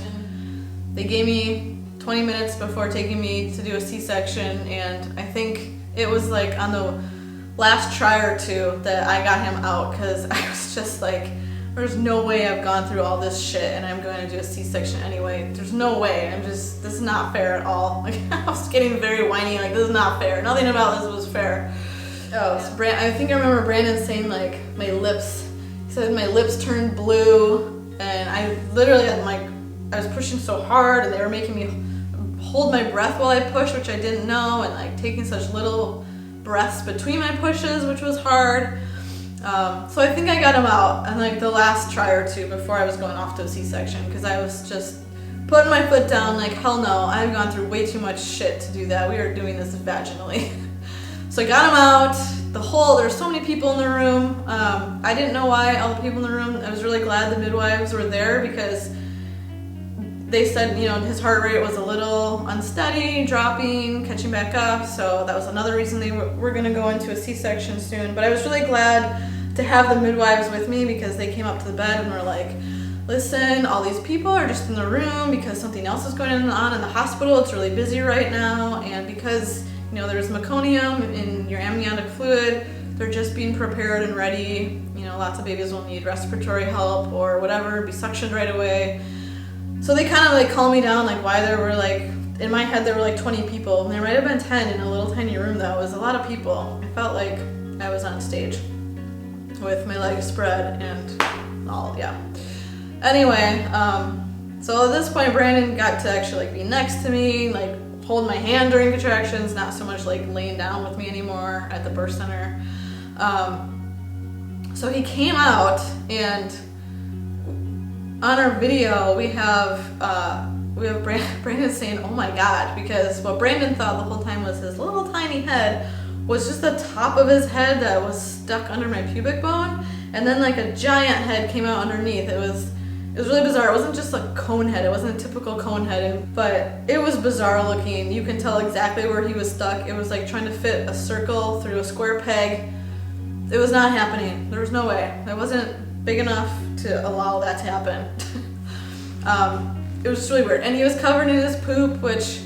They gave me 20 minutes before taking me to do a C-section, and I think it was like on the last try or two that I got him out, because I was just like, there's no way I've gone through all this shit and I'm going to do a C-section anyway. There's no way. this is not fair at all. Like, I was getting very whiny, like, this is not fair. Nothing about this was fair. Oh, so I think I remember Brandon saying, like, my lips, he said my lips turned blue, and I literally, I was pushing so hard, and they were making me hold my breath while I pushed, which I didn't know, and like taking such little breaths between my pushes, which was hard. So I think I got him out on like the last try or two before I was going off to a C-section, because I was just putting my foot down like, hell no, I've gone through way too much shit to do that. We are doing this vaginally. So I got him out. There's so many people in the room. I didn't know why all the people in the room. I was really glad the midwives were there, because they said, you know, his heart rate was a little unsteady, dropping, catching back up. So that was another reason they were going to go into a C-section soon. But I was really glad to have the midwives with me, because they came up to the bed and were like, listen, all these people are just in the room because something else is going on in the hospital. It's really busy right now. And because, you know, there's meconium in your amniotic fluid, they're just being prepared and ready. You know, lots of babies will need respiratory help or whatever, be suctioned right away. So they kind of like calmed me down, like why there were like, in my head there were like 20 people, and there might have been 10 in a little tiny room. That was a lot of people. I felt like I was on stage with my legs spread and all, yeah. Anyway, so at this point Brandon got to actually like be next to me, like hold my hand during contractions, not so much like laying down with me anymore at the birth center. So he came out, and on our video we have Brandon saying, oh my god, because what Brandon thought the whole time was his little tiny head was just the top of his head that was stuck under my pubic bone, and then like a giant head came out underneath. It was really bizarre. It wasn't just a cone head. It wasn't a typical cone head, but it was bizarre looking. You can tell exactly where he was stuck. It was like trying to fit a circle through a square peg. It was not happening. There was no way. I wasn't big enough to allow that to happen. It was just really weird. And he was covered in his poop, which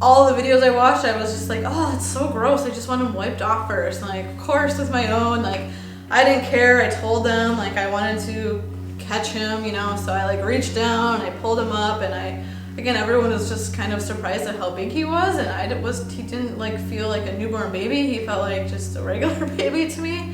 all the videos I watched, I was just like, oh, it's so gross. I just want him wiped off first. And like, of course, with my own, like, I didn't care. I told them, like, I wanted to catch him, you know, so I like reached down and I pulled him up, and again, everyone was just kind of surprised at how big he was, and he didn't like feel like a newborn baby. He felt like just a regular baby to me.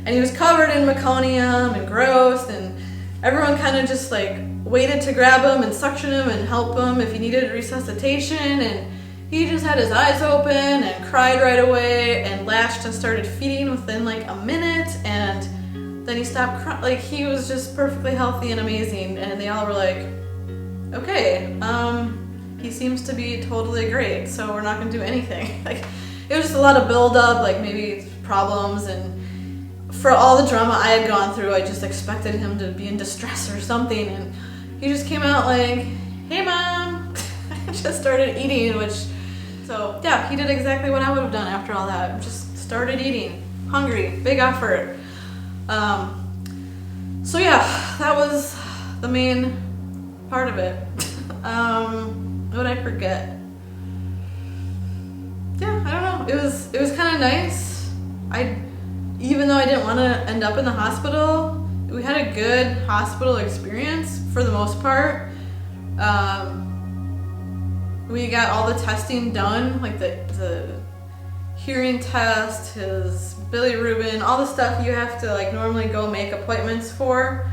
And he was covered in meconium and gross, and everyone kind of just like waited to grab him and suction him and help him if he needed resuscitation. And he just had his eyes open and cried right away and latched and started feeding within like a minute. And then he stopped crying. Like, he was just perfectly healthy and amazing. And they all were like, okay, he seems to be totally great, so we're not gonna do anything. Like, it was just a lot of buildup, like maybe problems, and for all the drama I had gone through, I just expected him to be in distress or something, and he just came out like, hey mom, and just started eating, so yeah, he did exactly what I would have done after all that. Just started eating, hungry, big effort. So yeah, that was the main part of it. What did I forget? Yeah, I don't know. It was kind of nice. Even though I didn't want to end up in the hospital, we had a good hospital experience for the most part. We got all the testing done, like the hearing test, his bilirubin, all the stuff you have to like normally go make appointments for.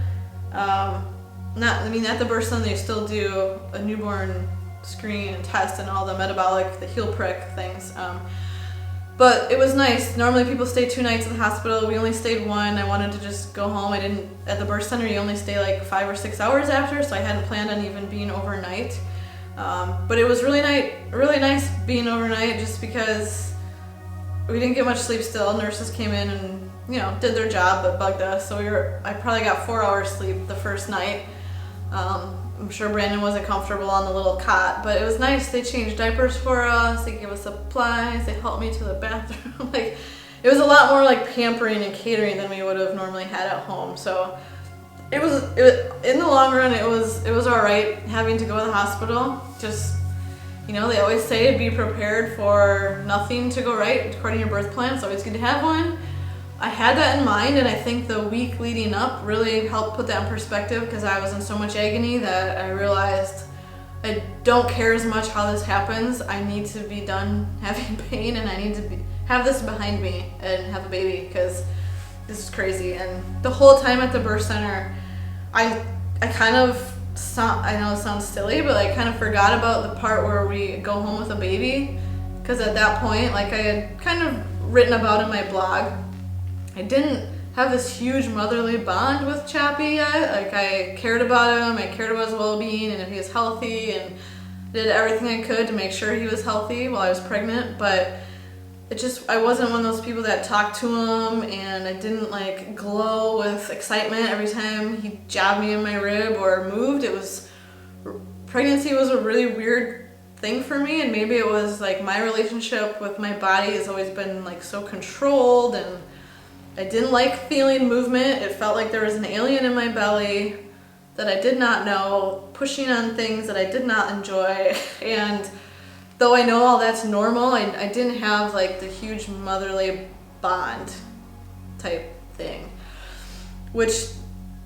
At the birth center they still do a newborn screen and test and all the metabolic, the heel prick things. But it was nice. Normally people stay 2 nights at the hospital. We only stayed 1. I wanted to just go home. At the birth center, you only stay like 5 or 6 hours after, so I hadn't planned on even being overnight. But it was really nice being overnight just because we didn't get much sleep still. Nurses came in and, did their job, but bugged us. So I probably got 4 hours sleep the first night. I'm sure Brandon wasn't comfortable on the little cot, but it was nice. They changed diapers for us. They gave us supplies. They helped me to the bathroom. It was a lot more like pampering and catering than we would have normally had at home. So it was in the long run, it was all right having to go to the hospital. Just, they always say be prepared for nothing to go right according to your birth plan. It's always good to have one. I had that in mind, and I think the week leading up really helped put that in perspective because I was in so much agony that I realized I don't care as much how this happens. I need to be done having pain, and I need to have this behind me and have a baby because this is crazy. And the whole time at the birth center, I kind of, I know it sounds silly, but I kind of forgot about the part where we go home with a baby because at that point, like I had kind of written about in my blog, I didn't have this huge motherly bond with Chappy yet. Like I cared about him, I cared about his well-being and if he was healthy, and did everything I could to make sure he was healthy while I was pregnant. But I wasn't one of those people that talked to him, and I didn't glow with excitement every time he jabbed me in my rib or moved. Pregnancy was a really weird thing for me, and maybe it was my relationship with my body has always been so controlled, and I didn't like feeling movement. It felt like there was an alien in my belly that I did not know, pushing on things that I did not enjoy. And though I know all that's normal, I didn't have the huge motherly bond type thing, which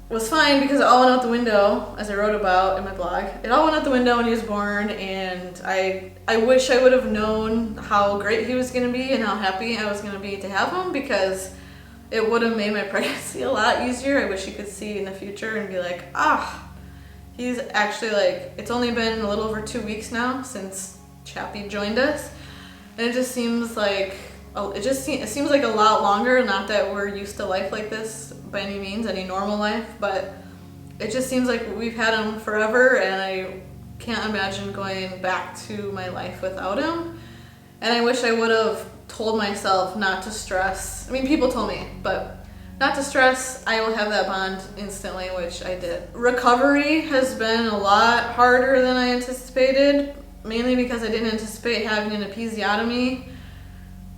was fine because it all went out the window, as I wrote about in my blog. It all went out the window when he was born, and I wish I would have known how great he was going to be and how happy I was going to be to have him, because it would have made my pregnancy a lot easier. I wish you could see in the future and be like, he's actually it's only been a little over 2 weeks now since Chappy joined us, and it just seems it seems like a lot longer. Not that we're used to life like this by any means, any normal life, but it just seems like we've had him forever, and I can't imagine going back to my life without him. And I wish I would have told myself not to stress. I mean, people told me, but not to stress. I will have that bond instantly, which I did. Recovery has been a lot harder than I anticipated, mainly because I didn't anticipate having an episiotomy.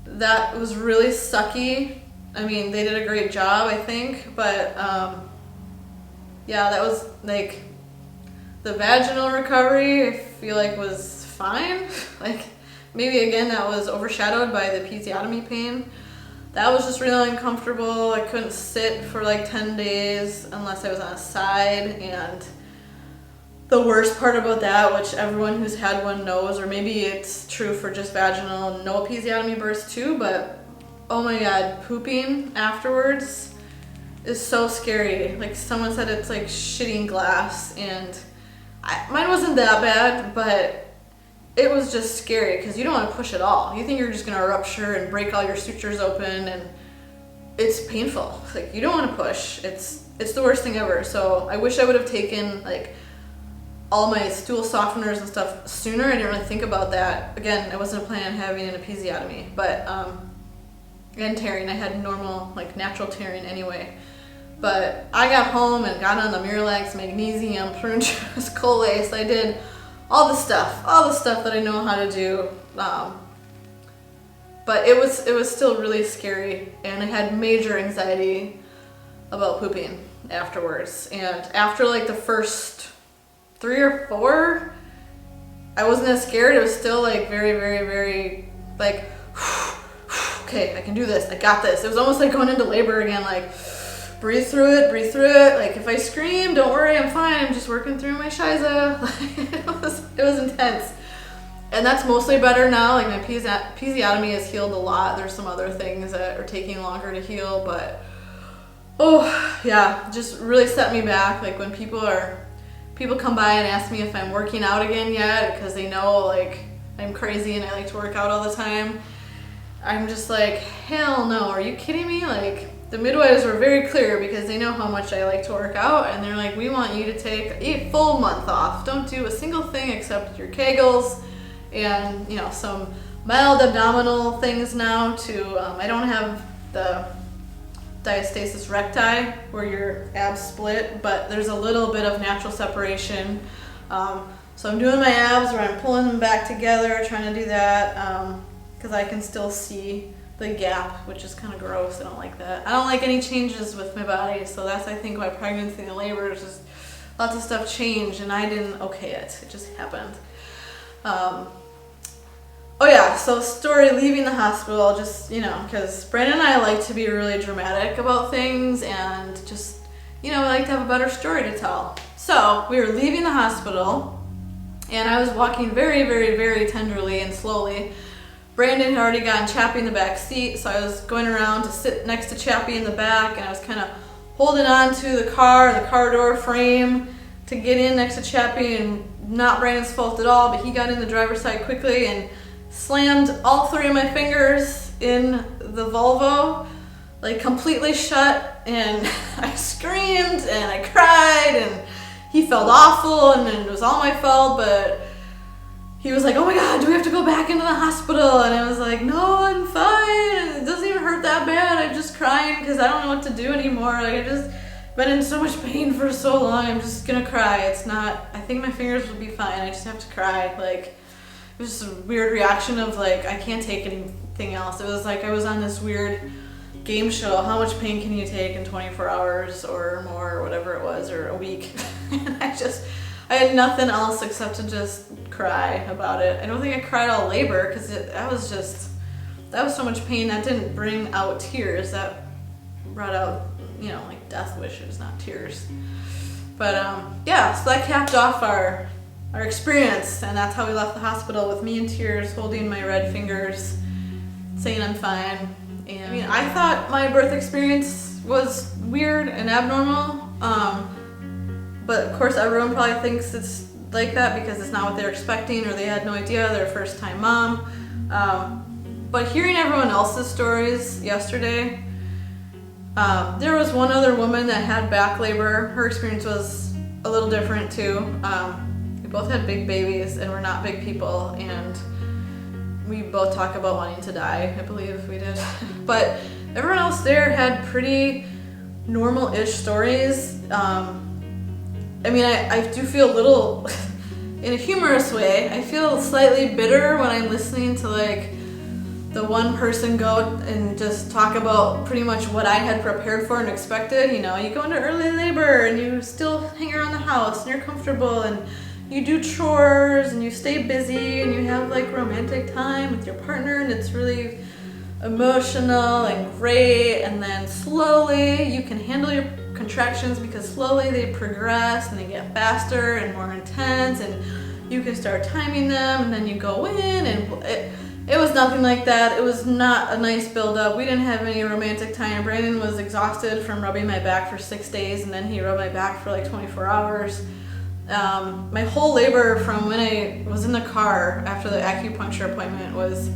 That was really sucky. I mean, they did a great job, I think, but that was the vaginal recovery, I feel was fine. Maybe again that was overshadowed by the episiotomy pain. That was just really uncomfortable. I couldn't sit for 10 days unless I was on a side, and the worst part about that, which everyone who's had one knows, or maybe it's true for just vaginal, no episiotomy births too, but oh my god, pooping afterwards is so scary. Someone said it's like shitting glass, and mine wasn't that bad, but it was just scary because you don't want to push at all. You think you're just going to rupture and break all your sutures open, and it's painful. You don't want to push. It's the worst thing ever. So I wish I would have taken all my stool softeners and stuff sooner. I didn't really think about that. Again, I wasn't planning on having an episiotomy, but and tearing. I had normal, natural tearing anyway. But I got home and got on the Miralax, magnesium, prune juice, Colace. I did all the stuff that I know how to do. But it was still really scary, and I had major anxiety about pooping afterwards. And after the first 3 or 4, I wasn't as scared. It was still very, very, very okay, I can do this. I got this. It was almost like going into labor again. Breathe through it. If I scream, don't worry, I'm fine. I'm just working through my shiza. It was intense. And that's mostly better now. My episiotomy has healed a lot. There's some other things that are taking longer to heal, but just really set me back. When people come by and ask me if I'm working out again yet, because they know I'm crazy and I like to work out all the time. I'm just like, hell no, are you kidding me? Like, the midwives were very clear because they know how much I like to work out, and they're like, we want you to take a full month off. Don't do a single thing except your Kegels and, you know, some mild abdominal things now to, I don't have the diastasis recti where your abs split, but there's a little bit of natural separation. So I'm doing my abs where I'm pulling them back together, trying to do that because I can still see the gap, which is kind of gross. I don't like that. I don't like any changes with my body, so that's, I think, why pregnancy and labor is just lots of stuff changed, and I didn't okay it. It just happened. Oh yeah, so story leaving the hospital, just, you know, because Brandon and I like to be really dramatic about things and just, you know, we like to have a better story to tell. So we were leaving the hospital and I was walking very, very, very tenderly and slowly. Brandon had already gotten Chappy in the back seat, so I was going around to sit next to Chappy in the back, and I was kind of holding on to the car door frame to get in next to Chappy, and not Brandon's fault at all, but he got in the driver's side quickly and slammed all 3 of my fingers in the Volvo, like completely shut, and I screamed and I cried and he felt awful and it was all my fault, but he was like, oh my God, do we have to go back into the hospital? And I was like, no, I'm fine. It doesn't even hurt that bad. I'm just crying because I don't know what to do anymore. Like, I just been in so much pain for so long. I'm just gonna cry. It's not, I think my fingers will be fine. I just have to cry. Like, it was just a weird reaction of like, I can't take anything else. It was like I was on this weird game show. How much pain can you take in 24 hours or more, or whatever it was, or a week? And I had nothing else except to just cry about it. I don't think I cried all labor because that was so much pain. That didn't bring out tears. That brought out, you know, like death wishes, not tears. But yeah, so that capped off our experience, and that's how we left the hospital, with me in tears, holding my red fingers, saying I'm fine. And I mean, I thought my birth experience was weird and abnormal. But of course everyone probably thinks it's like that because it's not what they're expecting, or they had no idea, they're a first time mom. But hearing everyone else's stories yesterday, there was one other woman that had back labor. Her experience was a little different too. We both had big babies and we're not big people, and we both talk about wanting to die, I believe we did. But everyone else there had pretty normal-ish stories. I mean, I do feel a little, in a humorous way, I feel slightly bitter when I'm listening to like the one person go and just talk about pretty much what I had prepared for and expected. You know, you go into early labor and you still hang around the house and you're comfortable and you do chores and you stay busy and you have like romantic time with your partner and it's really emotional and great, and then slowly you can handle your contractions because slowly they progress and they get faster and more intense, and you can start timing them, and then you go in, and it was nothing like that. It was not a nice build-up. We didn't have any romantic time. Brandon was exhausted from rubbing my back for 6 days, and then he rubbed my back for like 24 hours. My whole labor from when I was in the car after the acupuncture appointment was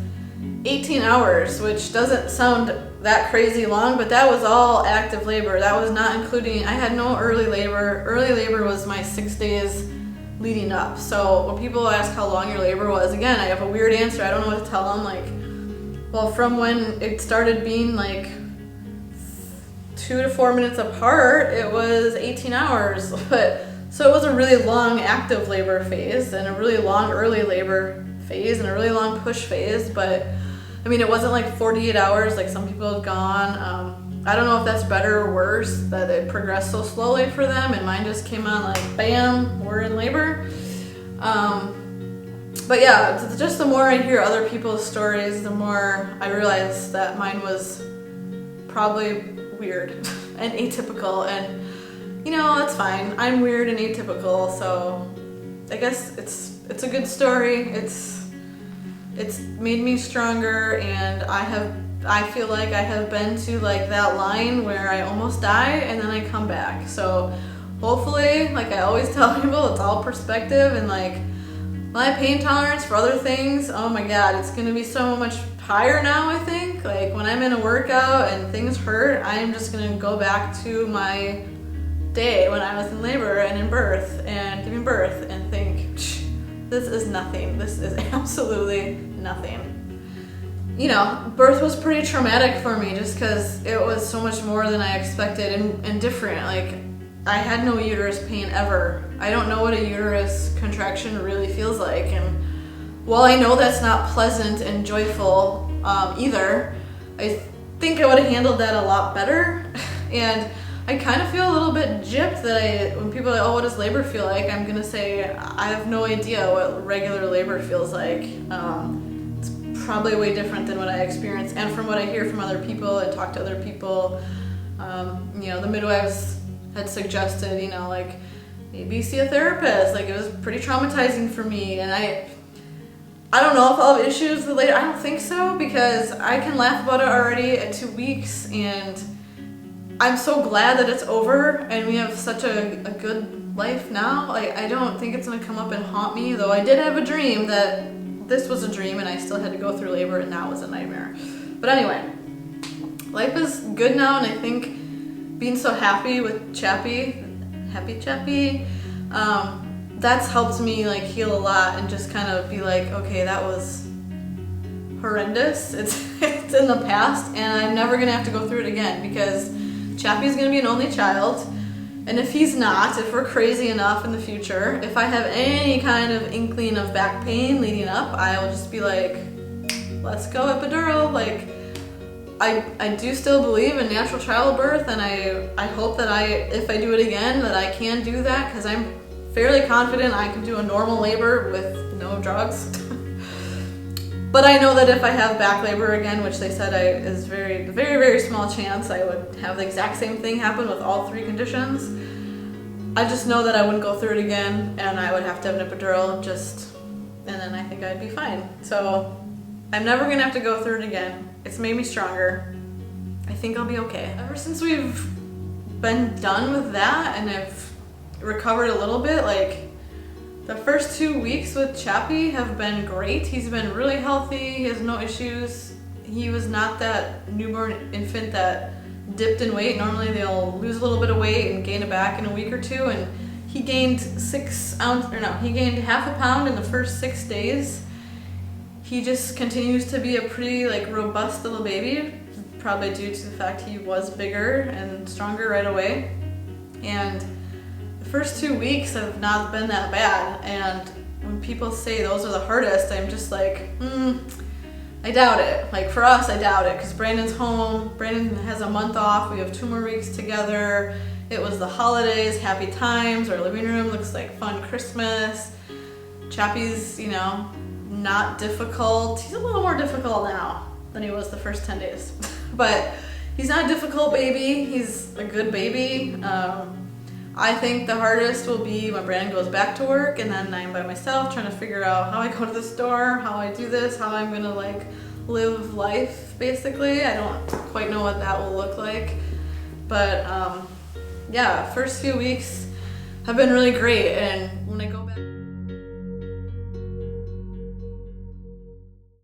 18 hours, which doesn't sound that crazy long, but that was all active labor. That was not including, I had no early labor. Early labor was my 6 days leading up. So when people ask how long your labor was, again, I have a weird answer. I don't know what to tell them. Like, well, from when it started being like 2 to 4 minutes apart, it was 18 hours. But so it was a really long active labor phase and a really long early labor phase and a really long push phase. But I mean, it wasn't like 48 hours like some people had gone. I don't know if that's better or worse that it progressed so slowly for them, and mine just came on like bam, we're in labor. But yeah, just the more I hear other people's stories, the more I realize that mine was probably weird and atypical, and you know, that's fine. I'm weird and atypical, so I guess it's a good story. It's made me stronger, and I feel like I have been to like that line where I almost die and then I come back. So hopefully, like I always tell people, it's all perspective, and like my pain tolerance for other things, oh my God, it's gonna be so much higher now, I think. Like when I'm in a workout and things hurt, I'm just gonna go back to my day when I was in labor and in birth and giving birth and think, this is nothing. This is absolutely nothing. You know, birth was pretty traumatic for me just because it was so much more than I expected and different. Like, I had no uterus pain ever. I don't know what a uterus contraction really feels like. And while I know that's not pleasant and joyful either, I think I would have handled that a lot better. And I kind of feel a little bit gypped that when people are like, oh, what does labor feel like? I'm going to say, I have no idea what regular labor feels like. It's probably way different than what I experience. And from what I hear from other people and talk to other people, you know, the midwives had suggested, you know, like maybe see a therapist. Like it was pretty traumatizing for me. And I don't know if I'll have issues with labor. I don't think so because I can laugh about it already at 2 weeks and I'm so glad that it's over and we have such a good life now. Like, I don't think it's going to come up and haunt me, though I did have a dream that this was a dream and I still had to go through labor and that was a nightmare. But anyway, life is good now and I think being so happy with Chappy, that's helped me like heal a lot and just kind of be like, okay, that was horrendous. It's in the past and I'm never going to have to go through it again because Chappy's gonna be an only child, and if he's not, if we're crazy enough in the future, if I have any kind of inkling of back pain leading up, I will just be like, let's go epidural. Like, I do still believe in natural childbirth, and I hope that if I do it again, that I can do that, because I'm fairly confident I can do a normal labor with no drugs. But I know that if I have back labor again, which they said is very, very, very small chance I would have the exact same thing happen with all 3 conditions. I just know that I wouldn't go through it again and I would have to have an epidural and then I think I'd be fine. So I'm never gonna have to go through it again. It's made me stronger. I think I'll be okay. Ever since we've been done with that and I've recovered a little bit, like, the first 2 weeks with Chappy have been great. He's been really healthy. He has no issues. He was not that newborn infant that dipped in weight. Normally they'll lose a little bit of weight and gain it back in a week or 2. And he gained he gained half a pound in the first 6 days. He just continues to be a pretty robust little baby, probably due to the fact he was bigger and stronger right away. And first 2 weeks have not been that bad, and when people say those are the hardest, I'm just like, I doubt it. Like, for us, I doubt it, because Brandon's home. Brandon has a month off. We have 2 more weeks together. It was the holidays, happy times. Our living room looks like fun Christmas. Chappy's, not difficult. He's a little more difficult now than he was the first 10 days. But he's not a difficult baby. He's a good baby. I think the hardest will be when Brandon goes back to work and then I'm by myself trying to figure out how I go to the store, how I do this, how I'm gonna live life, basically. I don't quite know what that will look like. But yeah, first few weeks have been really great, and